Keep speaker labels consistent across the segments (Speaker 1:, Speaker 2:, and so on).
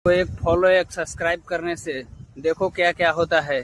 Speaker 1: तो एक फॉलो एक सब्सक्राइब करने से देखो क्या क्या होता है।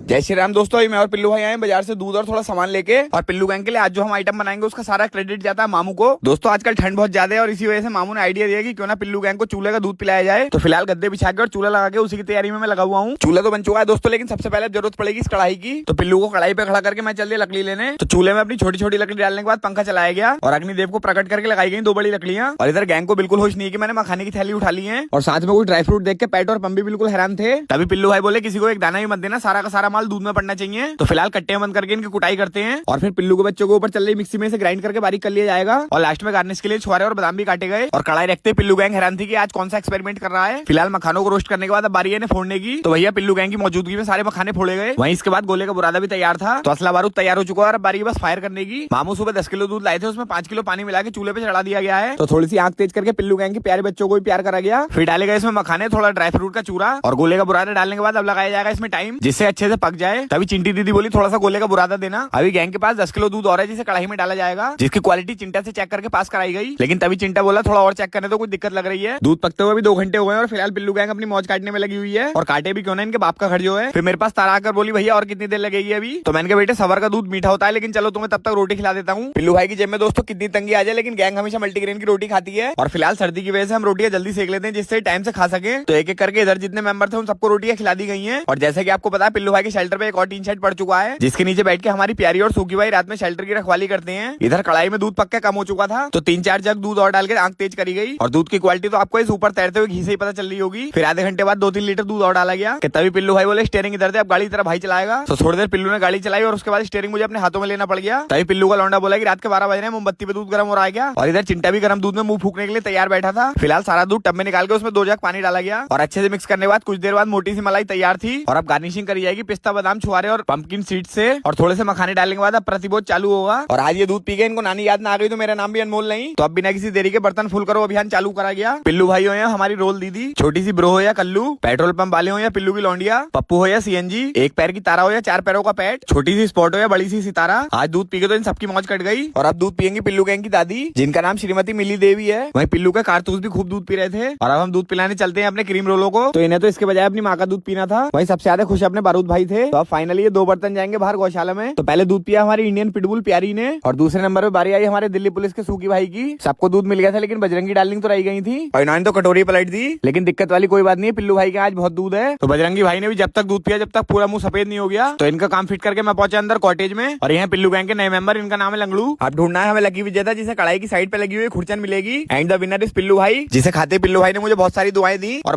Speaker 2: जय श्री राम दोस्तों, मैं और पिल्लू भाई आए हैं बाजार से दूध और थोड़ा सामान लेके। और पिल्लू गैंग के लिए आज जो हम आइटम बनाएंगे उसका सारा क्रेडिट जाता है मामू को। दोस्तों आजकल ठंड बहुत ज्यादा है और इसी वजह से मामू ने आइडिया दिया कि क्यों ना पिल्लू गैंग को चूल्हे का दूध पिलाया जाए। तो फिलहाल गद्दे बिछा के और चूल्हा लगा के उसी की तैयारी में मैं लगा हुआ हूँ। चूल्हा तो बन चुका है दोस्तों, लेकिन सबसे पहले जरूरत पड़ेगी इस कढ़ाई की। तो पिल्लू को कढ़ाई पे खड़ा करके मैं चल दिया लकड़ी लेने। तो चूल्हे में अपनी छोटी छोटी लकड़ी डालने के बाद पंखा चलाया गया और अग्निदेव को प्रकट करके लगाई गई 2 बड़ी लकड़ियां। और इधर गैंग को बिल्कुल होश नहीं है कि मैंने मखाने की थैली उठा ली है और साथ में कुछ ड्राई फ्रूट देख के पैट और पंपी बिल्कुल हैरान थे। तभी पिल्लू भाई बोले किसी को एक दाना भी मत देना, सारा का सारा माल दूध में पड़ना चाहिए। तो फिलहाल कट्टे बंद करके इनकी कुटाई करते हैं और फिर पिल्लू के बच्चों को ऊपर चल रही मिक्सी में से ग्राइंड करके बारीक कर लिया जाएगा। और लास्ट में गार्निश के लिए छुआरे और बादाम भी काटे गए। और कढ़ाई रखते पिल्लू गैंग हैरान थी कि आज कौन सा एक्सपेरिमेंट कर रहा है। फिलहाल मखानों को रोस्ट करने के बाद अब बारी है फोड़ने की। तो भैया पिल्लू गैंग की मौजूदगी में सारे मखाने फोड़े गए। वहीं इसके बाद गोले का बुरादा भी तैयार था। तो असला बारूद तैयार हो चुका है और अब बारी बस फायर करने की। मामू सुबह 10 किलो दूध लाए थे, उसमें 5 किलो पानी मिला के चूल्हे पे चढ़ा दिया गया है। तो थोड़ी सी आंख तेज करके पिल्लू गैंग के प्यारे बच्चों को भी प्यार करा गया। फिर डाले गए इसमें मखाने, थोड़ा ड्राई फ्रूट का चूरा और गोले का बुरादा डालने के बाद अब लगाया जाएगा इसमें टाइम, जिससे अच्छे से पक जाए। तभी चिंटी दीदी बोली थोड़ा सा गोले का बुरादा देना। अभी गैंग के पास 10 किलो दूध और है जिसे कढ़ाई में डाला जाएगा, जिसकी क्वालिटी चिंटा से चेक करके पास कराई गई। लेकिन तभी चिंटा बोला थोड़ा और चेक करने तो कुछ दिक्कत लग रही है। दूध पकते हुए भी 2 घंटे हो गए और फिलहाल पिल्लू गैंग अपनी मौज काटने में लगी हुई है। और काटे भी क्यों ना, इनके बाप का घर जो है। फिर मेरे पास तारा आकर बोली भैया और कितनी देर लगेगी अभी। तो मैंने कहा बेटे सवर का दूध मीठा होता है, लेकिन चलो तुम्हें तब तक रोटी खिला देता हूँ। पिल्लू भाई की जेब में दोस्तों कितनी तंगी आ जाए, लेकिन गैंग हमेशा मल्टीग्रेन की रोटी खाती है। और फिलहाल सर्दी की वजह से हम रोटियां जल्दी सेक लेते हैं जिससे टाइम से खा सके। तो एक एक करके इधर जितने मेंबर थे उन सबको रोटियां खिला दी गई हैं। और जैसे कि आपको पता है पिल्लू भाई के शेल्टर पे एक और टीन शेड पड़ चुका है, जिसके नीचे बैठ के हमारी प्यारी और सूखी भाई रात में शेल्टर की रखवाली करते हैं। इधर कढ़ाई में दूध पक के कम हो चुका था, तो 3-4 जग दूध और डाल के आंख तेज करी गई। और दूध की क्वालिटी तो आपको इस ऊपर तैरते हुए घी से ही पता चल रही होगी। फिर आधे घंटे बाद 2-3 लीटर दूध और डाला गया कि तभी पिल्लू भाई बोले स्टीयरिंग इधर दे, अब गाड़ी तरफ भाई चलाएगा। तो थोड़ी देर पिल्लू ने गाड़ी चलाई और उसके बाद स्टीयरिंग मुझे अपने हाथों में लेना पड़ गया। तभी पिल्लू का लौंडा बोला कि रात के 12 बज रहे हैं, मोमबत्ती पे दूध गर्म हो रहा है क्या। और इधर चिंटा भी गर्म दूध में मुंह फूकने के लिए तैयार बैठा था। फिलहाल सारा दूध टब में निकाल के उसमें 2 जग पानी डाला गया और अच्छे से मिक्स करने के बाद कुछ देर बाद मोटी सी मलाई तैयार थी। और अब गार्निशिंग करी जाएगी पिस्ता बादाम छुआरे और पंपकिन सीड से। और थोड़े से मखाने डालने के बाद अब प्रतिभोज चालू होगा। और आज ये दूध पी के इनको नानी याद ना आ गई तो मेरा नाम भी अनमोल नहीं। तो अब बिना किसी देरी के बर्तन फुल करो अभियान चालू करा गया। पिल्लू भाई हो या हमारी रोल दीदी, छोटी सी ब्रो हो या कल्लू, पेट्रोल पंप वाले हो या पिल्लू की लौंडिया, पप्पू हो या सीएनजी, एक पैर की तारा हो या 4 पैरों का पैट, छोटी सी स्पॉट हो या बड़ी सी सितारा, आज दूध पी के तो इन सबकी मौज कट गई। और अब दूध पियेंगी पिल्लू गैंग की दादी, जिनका नाम श्रीमती मिली देवी है। वहीं पिल्लू के कारतूस भी खूब दूध पी रहे थे। और अब हम दूध पिलाने चलते हैं अपने क्रीम रोलों को। तो इन्हें तो इसके बजाय अपनी माँ का दूध पीना था। वहीं सबसे ज्यादा खुश अपने बारूद भाई थे। तो अब फाइनली ये 2 बर्तन जाएंगे बाहर गौशाला में। तो पहले दूध पिया हमारी इंडियन पिटबुल प्यारी ने और दूसरे नंबर पे बारी आई हमारे दिल्ली पुलिस के सूखी भाई की। सबको दूध मिल गया था लेकिन बजरंगी डार्लिंग तो रह गई थी और इन्होंने तो कटोरी पलट दी। लेकिन दिक्कत वाली कोई बात नहीं है, पिल्लू भाई के आज बहुत दूध है। तो बजरंगी भाई ने भी जब तक दूध पिया जब तक पूरा मुंह सफेद नहीं हो गया। तो इनका काम फिट करके मैं पहुंचा अंदर कॉटेज में। और यहाँ पिल्लू गैंग के नए मेंबर, इनका नाम है लंगड़ू। अब ढूंढना है हमें लकी विजेता जिसे कढ़ाई की साइड पे लगी हुई खुरचन मिलेगी। एंड द विनर इज पिल्लू भाई, जिसे खाते पिल्लू भाई ने मुझे बहुत सारी दुआएं दी और